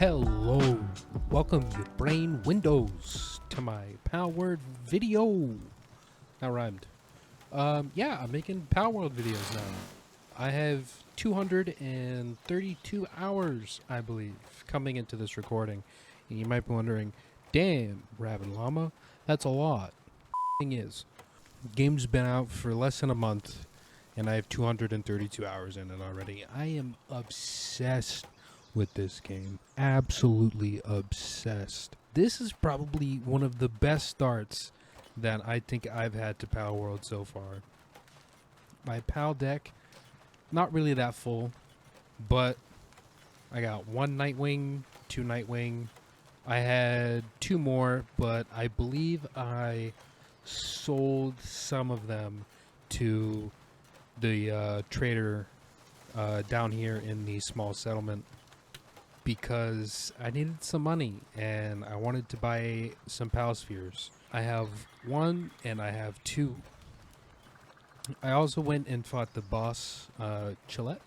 Hello, welcome you brain windows to my Palworld video. That rhymed. Yeah, I'm making Palworld videos now. I have 232 hours, I believe, coming into this recording. And you might be wondering, damn, Rabbit Llama, that's a lot. Thing is, game's been out for less than a month, and I have 232 hours in it already. I am obsessed with this game. Absolutely obsessed. This is probably one of the best starts that I think I've had to Palworld so far. My Pal deck, not really that full, but I got one Nightwing, two Nightwing. I had two more, but I believe I sold some of them to the trader down here in the small settlement because I needed some money and I wanted to buy some Pal Spheres. I have one and I have two. I also went and fought the boss Chillette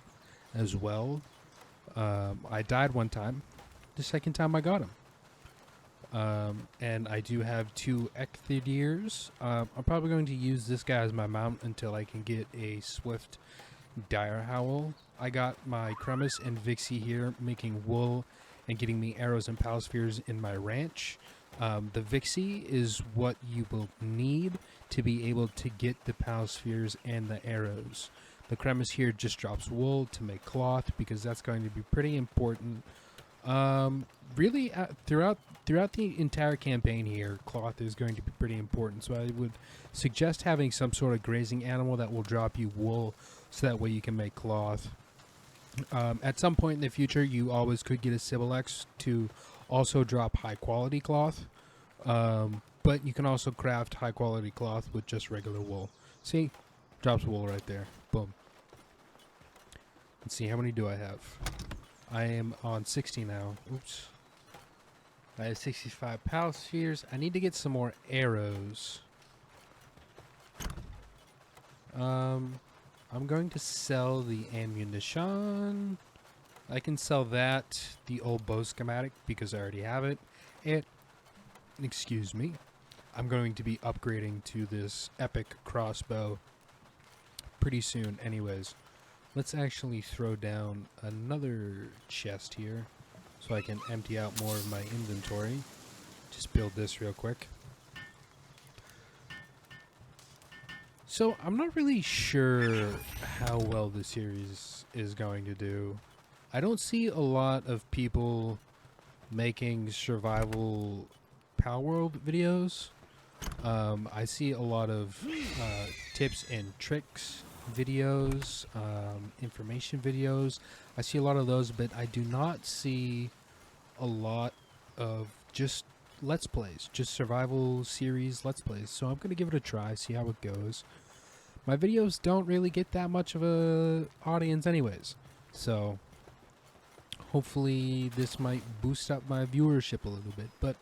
as well. I died one time. The second time I got him. And I do have two Ecthediers. I'm probably going to use this guy as my mount until I can get a Swift Dire Howl. I got my Cremis and Vixie here making wool and getting me arrows and Pal Spheres in my ranch. The Vixie is what you will need to be able to get the Pal Spheres and the arrows. The Cremis here just drops wool to make cloth because that's going to be pretty important. Really, throughout the entire campaign here, cloth is going to be pretty important. So I would suggest having some sort of grazing animal that will drop you wool, so that way you can make cloth. At some point in the future, you always could get a Sibilex to also drop high quality cloth. But you can also craft high quality cloth with just regular wool. See, drops wool right there. Boom. Let's see, how many do I have? I am on 60 now. Oops. I have 65 Pal Spheres. I need to get some more arrows. I'm going to sell the ammunition. I can sell that, the old bow schematic, because I already have it. And, excuse me, I'm going to be upgrading to this epic crossbow pretty soon anyways. Let's actually throw down another chest here so I can empty out more of my inventory. Just build this real quick. So I'm not really sure how well the series is going to do. I don't see a lot of people making survival Palworld videos. I see a lot of tips and tricks videos, information videos. I see a lot of those, but I do not see a lot of just Let's Plays, just survival series Let's Plays. So I'm going to give it a try, see how it goes. My videos don't really get that much of a audience anyways, so hopefully this might boost up my viewership a little bit, but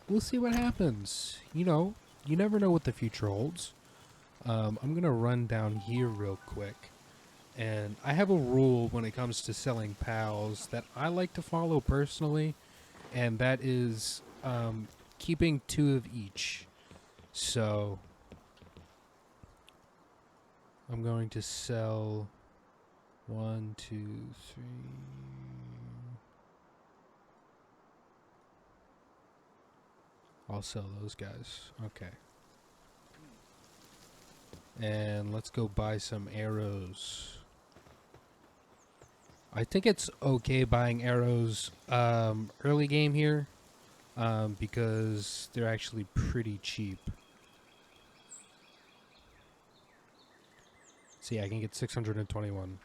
we'll see what happens. You know, you never know what the future holds. I'm going to run down here real quick. And I have a rule when it comes to selling pals that I like to follow personally. And that is keeping two of each. So I'm going to sell 1, 2, 3. I'll sell those guys. Okay. And let's go buy some arrows. I think it's okay buying arrows early game here because they're actually pretty cheap. See, I can get 621.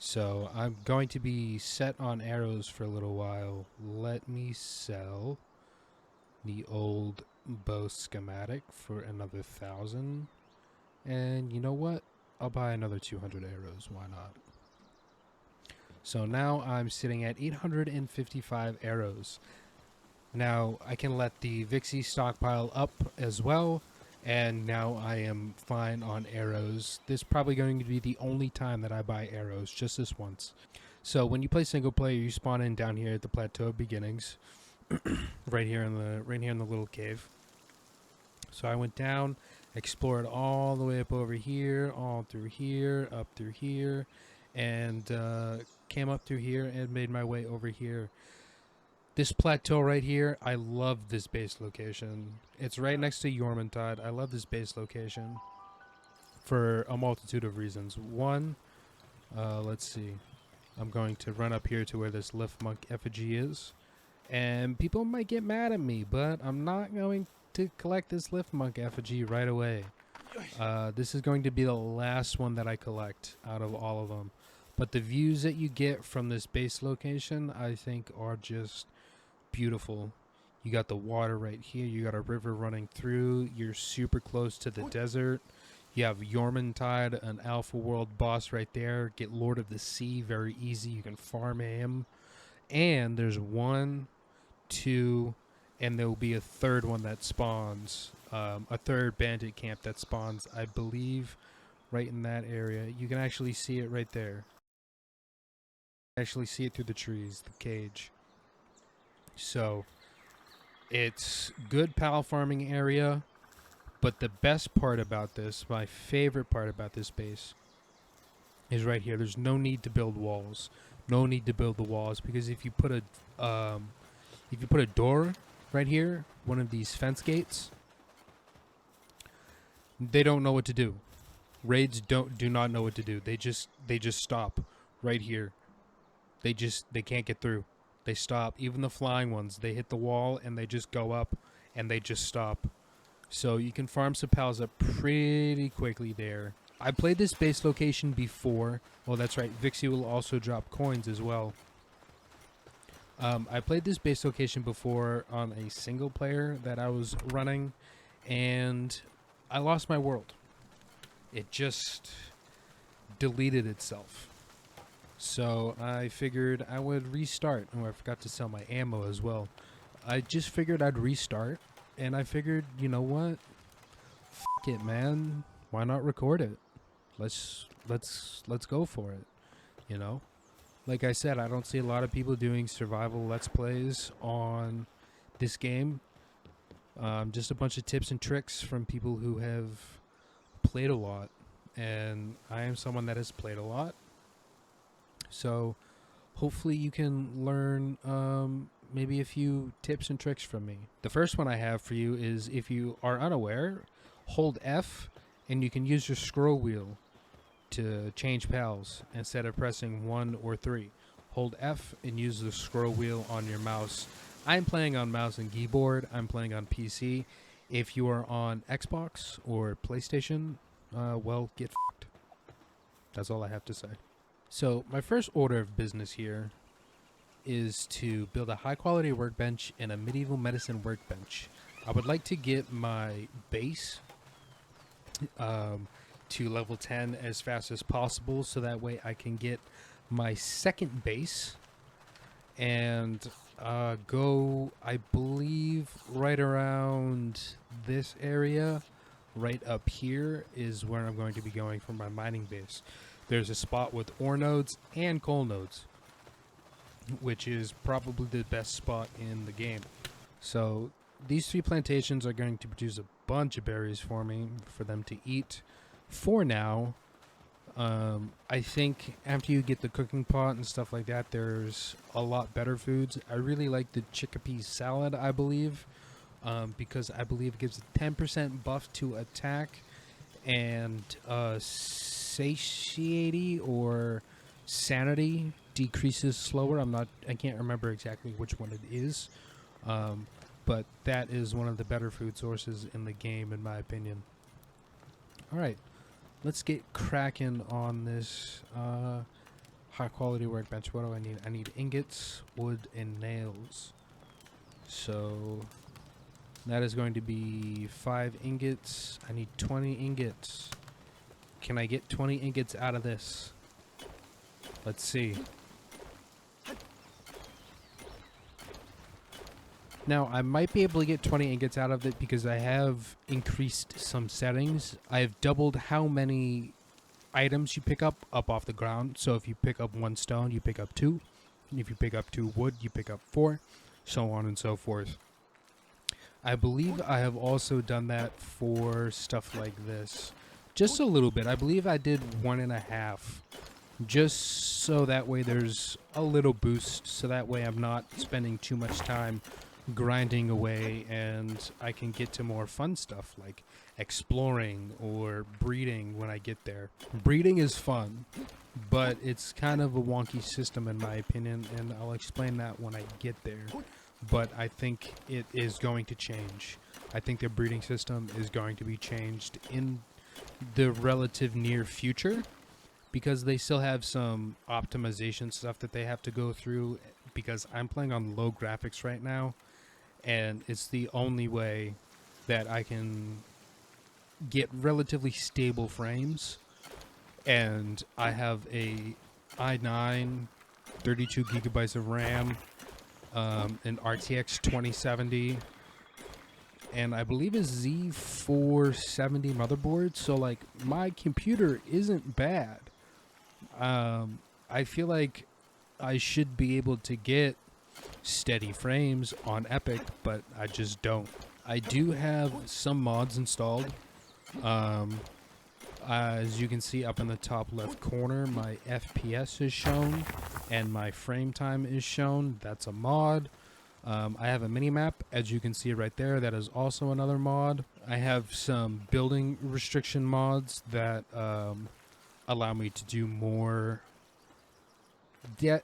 So I'm going to be set on arrows for a little while. Let me sell the old bow schematic for another 1,000. And you know what? I'll buy another 200 arrows. Why not? So now I'm sitting at 855 arrows. Now I can let the Vixie stockpile up as well. And now I am fine on arrows. This is probably going to be the only time that I buy arrows. Just this once. So when you play single player, you spawn in down here at the plateau of beginnings, right here in the little cave. So I went down, explored all the way up over here, all through here, up through here, and came up through here and made my way over here. This plateau right here, I love this base location. It's right next to Yormantide. I love this base location for a multitude of reasons. One, let's see. I'm going to run up here to where this lift monk effigy is. And people might get mad at me, but I'm not going to collect this lift monk effigy right away. This is going to be the last one that I collect out of all of them. But the views that you get from this base location, I think, are just beautiful. You got the water right here. You got a river running through. You're super close to the desert. You have Yormantide, an Alpha World boss right there. Get Lord of the Sea, very easy. You can farm him. And there's 1, 2, and there will be a third one that spawns. A third bandit camp that spawns, I believe, right in that area. You can actually see it right there. Actually see it through the trees, the cage. So, it's good pal farming area. But the best part about this, my favorite part about this base, is right here. There's no need to build walls. No need to build the walls, because if you put a door right here, one of these fence gates, they don't know what to do. Raids do not know what to do. They just stop right here. They can't get through. They stop. Even the flying ones, they hit the wall and they just go up and they just stop. So you can farm some pals up pretty quickly there. I played this base location before. Oh, that's right. Vixie will also drop coins as well. I played this base location before on a single player that I was running, and I lost my world. It just deleted itself. So I figured I would restart. Oh, I forgot to sell my ammo as well. I just figured I'd restart. And I figured, you know what? F it, man. Why not record it? Let's go for it. You know? Like I said, I don't see a lot of people doing survival let's plays on this game. Just a bunch of tips and tricks from people who have played a lot. And I am someone that has played a lot. So hopefully you can learn maybe a few tips and tricks from me. The first one I have for you is, if you are unaware, hold F and you can use your scroll wheel to change pals instead of pressing 1 or 3. Hold F and use the scroll wheel on your mouse. I'm playing on mouse and keyboard. I'm playing on PC. If you are on Xbox or PlayStation, well, get f***ed. That's all I have to say. So my first order of business here is to build a high quality workbench and a medieval medicine workbench. I would like to get my base to level 10 as fast as possible, so that way I can get my second base and go, I believe, right around this area. Right up here is where I'm going to be going for my mining base. There's a spot with ore nodes and coal nodes, which is probably the best spot in the game. So these 3 plantations are going to produce a bunch of berries for me, for them to eat for now. I think after you get the cooking pot and stuff like that, there's a lot better foods. I really like the chickpea salad, I believe, because I believe it gives a 10% buff to attack, and satiety or sanity decreases slower. I can't remember exactly which one it is, but that is one of the better food sources in the game, in my opinion. All right, let's get cracking on this high quality workbench. What do I need? I need ingots, wood, and nails. So that is going to be 5 ingots. I need 20 ingots. Can I get 20 ingots out of this? Let's see. Now, I might be able to get 20 ingots out of it because I have increased some settings. I've doubled how many items you pick up off the ground. So if you pick up 1 stone, you pick up 2. And if you pick up 2 wood, you pick up 4, so on and so forth. I believe I have also done that for stuff like this. Just a little bit. I believe I did 1.5. Just so that way there's a little boost. So that way I'm not spending too much time grinding away and I can get to more fun stuff like exploring or breeding when I get there. Breeding is fun, but it's kind of a wonky system in my opinion, and I'll explain that when I get there. But I think it is going to change. I think the breeding system is going to be changed in the relative near future because they still have some optimization stuff that they have to go through because I'm playing on low graphics right now, and it's the only way that I can get relatively stable frames. And I have a i9, 32 gigabytes of RAM, an RTX 2070, and I believe a Z470 motherboard. So like my computer isn't bad. I feel like I should be able to get steady frames on Epic, but I just don't. I do have some mods installed. As you can see up in the top left corner, my FPS is shown and my frame time is shown. That's a mod. I have a minimap, as you can see right there. That is also another mod. I have some building restriction mods that allow me to do more.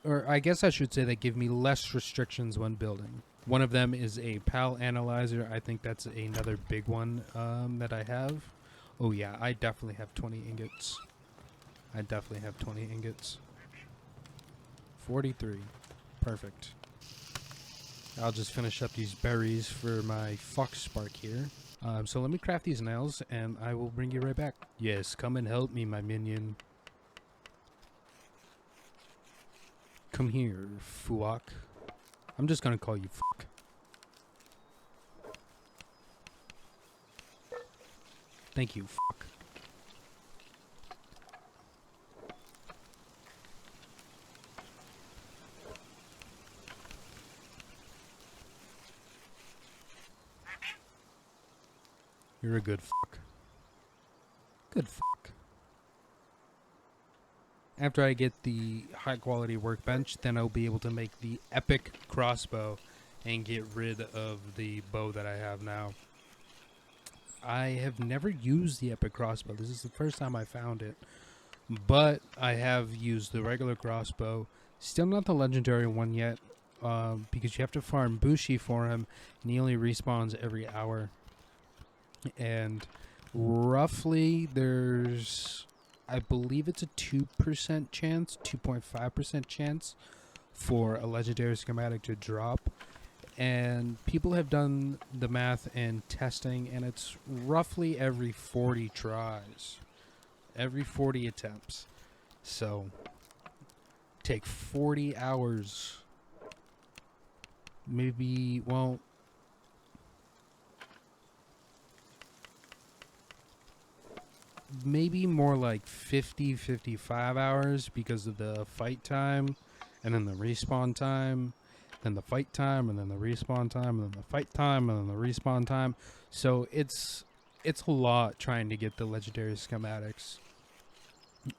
Or I guess I should say they give me less restrictions when building. One of them is a PAL analyzer. I think that's another big one that I have. Oh yeah, I definitely have 20 ingots. I definitely have 20 ingots. 43. Perfect. I'll just finish up these berries for my fox spark here. So let me craft these nails and I will bring you right back. Yes, come and help me, my minion. Come here, Fuak. I'm just gonna call you Fuck. Thank you, Fuck. You're a good fuck. Good fuck. After I get the high quality workbench, then I'll be able to make the epic crossbow and get rid of the bow that I have now. I have never used the epic crossbow. This is the first time I found it. But I have used the regular crossbow. Still not the legendary one yet. Because you have to farm Bushi for him. And he only respawns every hour. And roughly there's, I believe it's a 2% chance, 2.5% chance for a legendary schematic to drop. And people have done the math and testing, and it's roughly every 40 tries, every 40 attempts. So take 40 hours, maybe, well, maybe more like 55 hours because of the fight time and then the respawn time, then the fight time and then the respawn time and then the fight time and then the respawn time. So it's a lot trying to get the legendary schematics.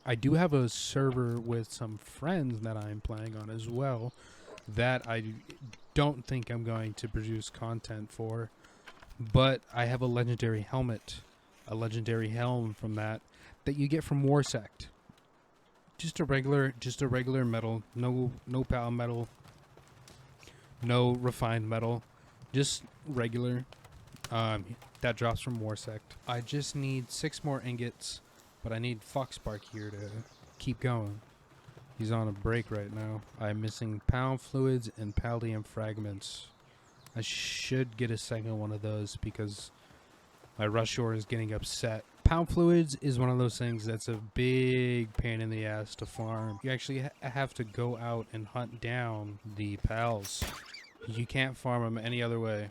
I do have a server with some friends that I'm playing on as well that I don't think I'm going to produce content for, but I have a legendary helmet, a legendary helm from that you get from Warsect. Just a regular metal, no pal metal, no refined metal, just regular. That drops from Warsect. I just need 6 more ingots, but I need Foxbark here to keep going. He's on a break right now. I'm missing pound fluids and pallium fragments. I should get a second one of those because my Rushor is getting upset. Pound fluids is one of those things that's a big pain in the ass to farm. You actually have to go out and hunt down the pals. You can't farm them any other way.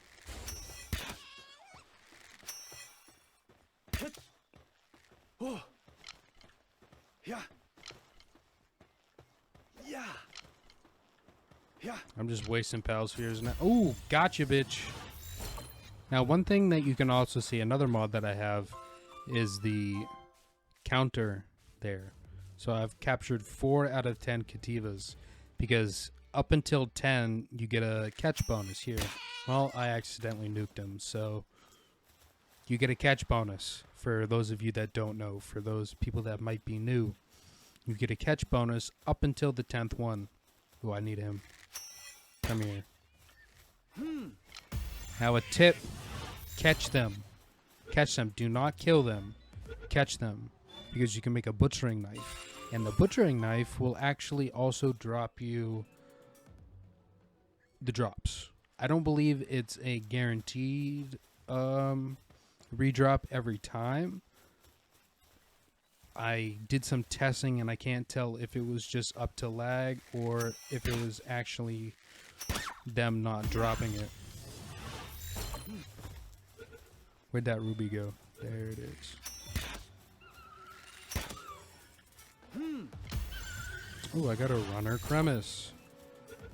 I'm just wasting pal spheres now. Ooh, gotcha, bitch. Now, one thing that you can also see, another mod that I have, is the counter there. So I've captured 4 out of 10 Kativas, because up until 10, you get a catch bonus here. Well, I accidentally nuked him, so you get a catch bonus. For those of you that don't know, for those people that might be new, you get a catch bonus up until the 10th one. Ooh, I need him. Come here. Now a tip, catch them. Catch them. Do not kill them. Catch them. Because you can make a butchering knife. And the butchering knife will actually also drop you the drops. I don't believe it's a guaranteed redrop every time. I did some testing and I can't tell if it was just up to lag or if it was actually them not dropping it. Where'd that ruby go? There it is. Oh, I got a runner cremis.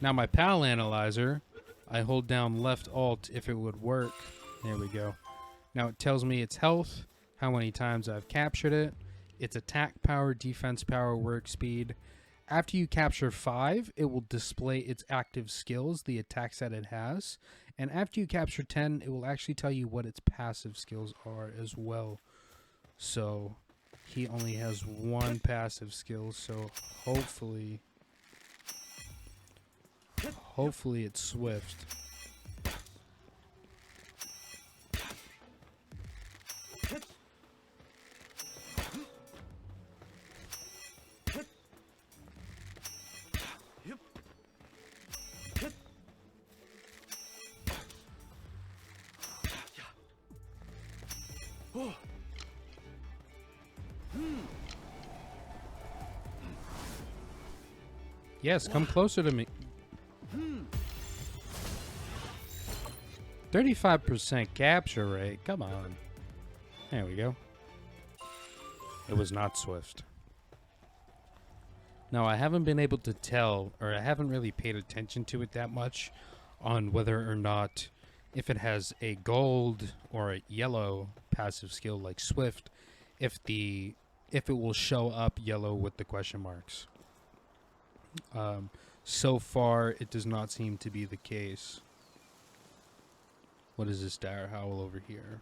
Now my PAL analyzer, I hold down left alt if it would work. There we go. Now it tells me its health, how many times I've captured it, its attack power, defense power, work speed. After you capture 5, it will display its active skills, the attacks that it has. And after you capture 10, it will actually tell you what its passive skills are as well. So he only has 1 passive skill, so hopefully it's swift. Yes, come closer to me. 35% capture rate. Come on. There we go. It was not swift. Now, I haven't been able to tell, or I haven't really paid attention to it that much on whether or not if it has a gold or a yellow passive skill like swift, if it will show up yellow with the question marks. So far, it does not seem to be the case. What is this dire howl over here?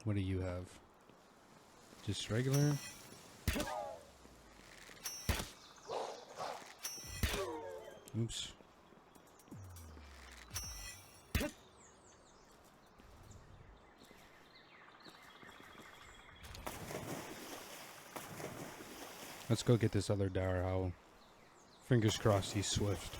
What do you have? Just regular? Oops. Let's go get this other dire howl. Fingers crossed he's swift.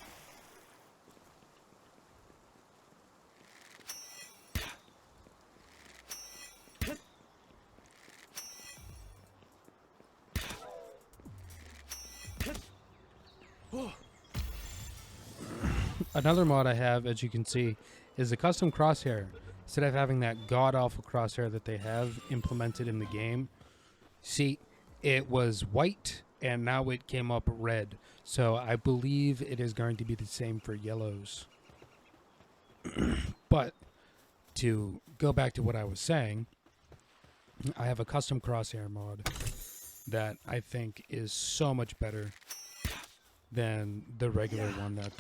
Another mod I have, as you can see, is a custom crosshair. Instead of having that god-awful crosshair that they have implemented in the game, see, it was white and now it came up red. So I believe it is going to be the same for yellows. But to go back to what I was saying, I have a custom crosshair mod that I think is so much better than the regular one that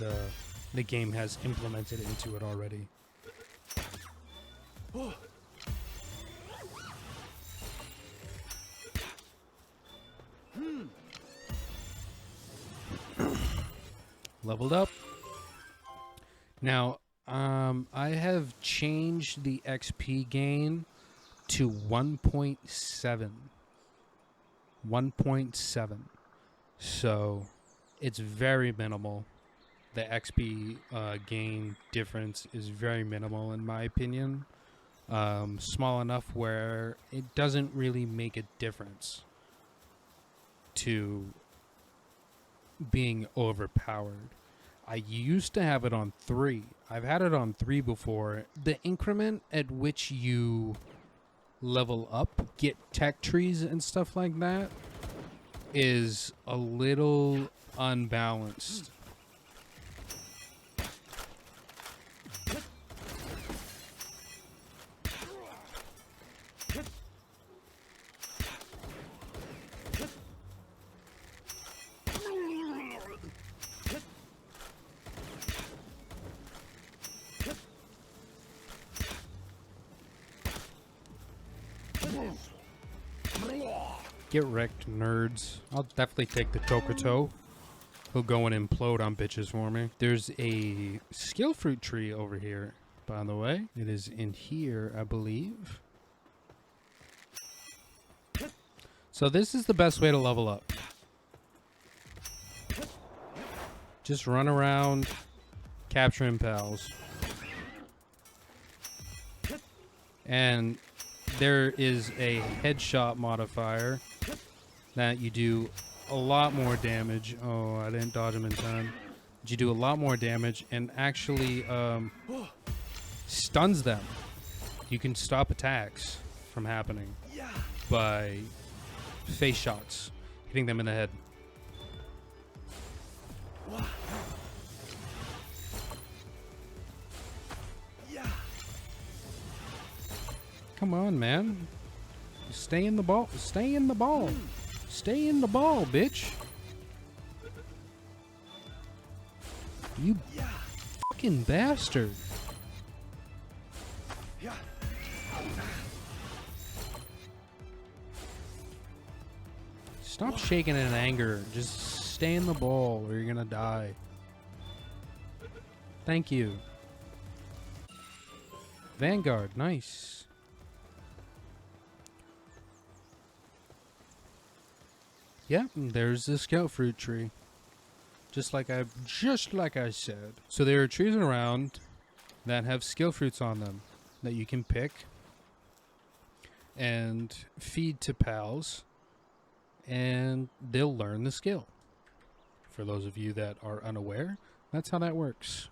the game has implemented into it already. Leveled up. Now, I have changed the XP gain to 1.7. 1.7. So, it's very minimal. The XP gain difference is very minimal in my opinion. Small enough where it doesn't really make a difference to being overpowered. I used to have it on 3. I've had it on 3 before. The increment at which you level up, get tech trees and stuff like that, is a little unbalanced. Get wrecked, nerds. I'll definitely take the Tokuto. He'll go and implode on bitches for me. There's a skill fruit tree over here, by the way. It is in here, I believe. So this is the best way to level up. Just run around capturing pals. And there is a headshot modifier that you do a lot more damage. Oh, I didn't dodge him in time. But you do a lot more damage and actually stuns them. You can stop attacks from happening by face shots, hitting them in the head. Come on, man. Stay in the ball. Stay in the ball. Stay in the ball, bitch. You fucking bastard. Stop shaking in anger. Just stay in the ball or you're gonna die. Thank you. Vanguard, nice. Yeah, there's the scout fruit tree. Just like I said. So there are trees around that have skill fruits on them that you can pick and feed to pals, and they'll learn the skill. For those of you that are unaware, that's how that works.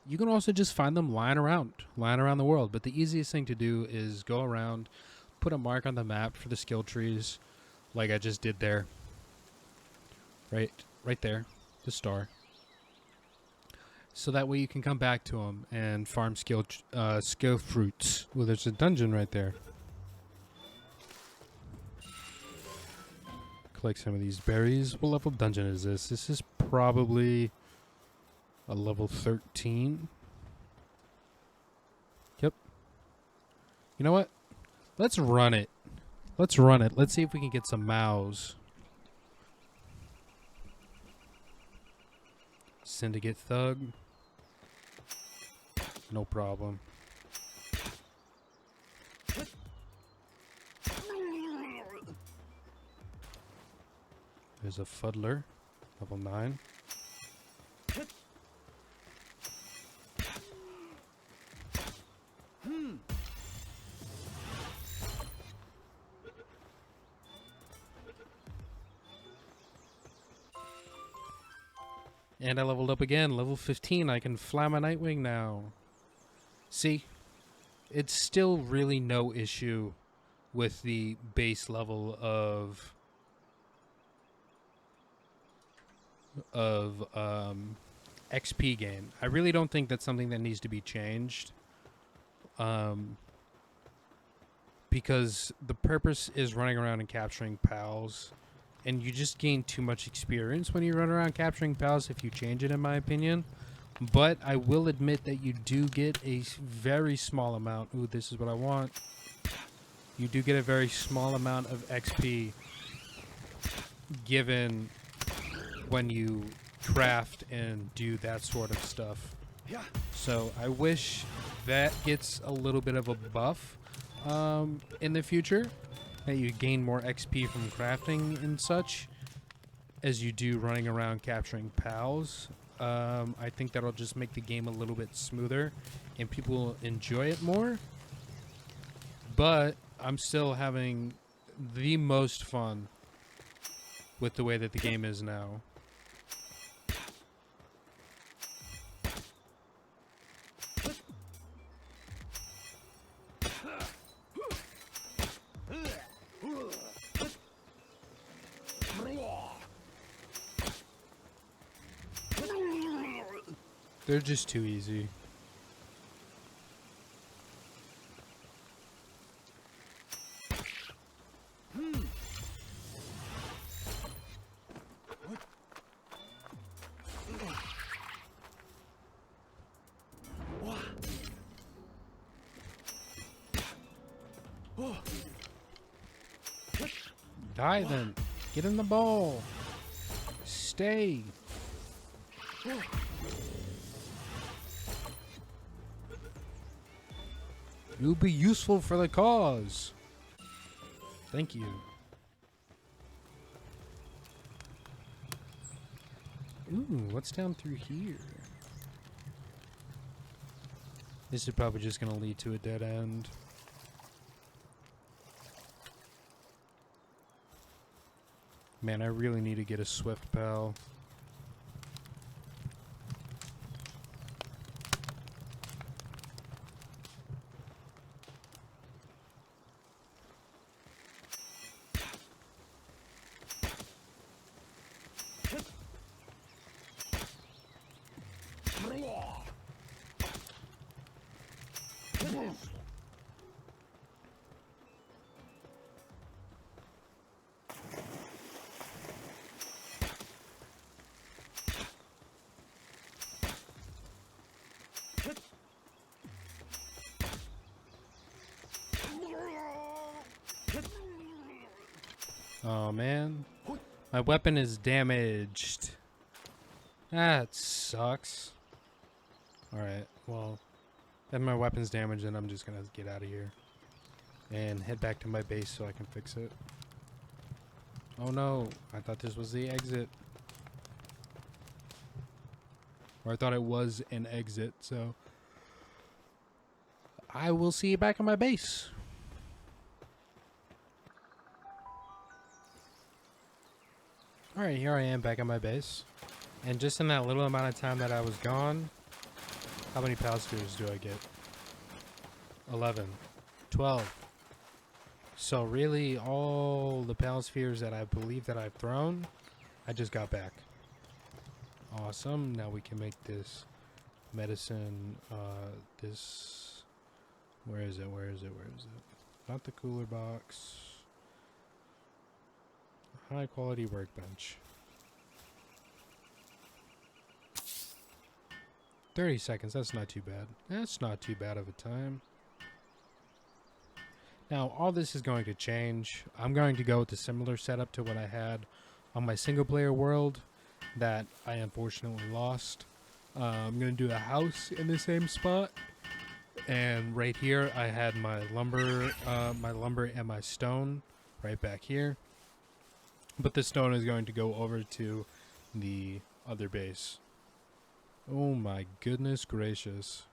You can also just find them lying around the world, but the easiest thing to do is go around, put a mark on the map for the skill trees, like I just did there. Right there, the star. So that way you can come back to them and farm skill fruits. Well, there's a dungeon right there. Collect some of these berries. What level dungeon is this? This is probably a level 13. Yep. You know what? Let's run it. Let's run it. Let's see if we can get some mows. Syndicate Thug. No problem. There's a Fuddler. Level 9. And I leveled up again, level 15. I can fly my Nightwing now. See, it's still really no issue with the base level of XP gain. I really don't think that's something that needs to be changed. Because the purpose is running around and capturing pals. And you just gain too much experience when you run around capturing pals if you change it, in my opinion. But I will admit that you do get a very small amount. Ooh, this is what I want. You do get a very small amount of XP given when you craft and do that sort of stuff. So I wish that gets a little bit of a buff in the future. That you gain more XP from crafting and such as you do running around capturing pals. I think that'll just make the game a little bit smoother and people will enjoy it more. But I'm still having the most fun with the way that the game is now. They're just too easy. Die then. Get in the ball. Stay. You'll be useful for the cause. Thank you. Ooh, what's down through here? This is probably just gonna lead to a dead end. Man, I really need to get a swift pal. Oh man, my weapon is damaged. That sucks. Alright, well, if my weapon's damaged, then I'm just gonna get out of here and head back to my base so I can fix it. Oh no, I thought this was the exit. Or I thought it was an exit, so I will see you back on my base. Alright, here I am back at my base. And just in that little amount of time that I was gone, how many pal spheres do I get? 11. 12. So really, all the pal spheres that I believe that I've thrown, I just got back. Awesome. Now we can make this medicine, this... Where is it? Where is it? Where is it? Not the cooler box. High quality workbench. 30 seconds, that's not too bad. That's not too bad of a time. Now, all this is going to change. I'm going to go with a similar setup to what I had on my single player world that I unfortunately lost. I'm going to do a house in the same spot. And right here, I had my lumber and my stone right back here. But the stone is going to go over to the other base. Oh my goodness gracious.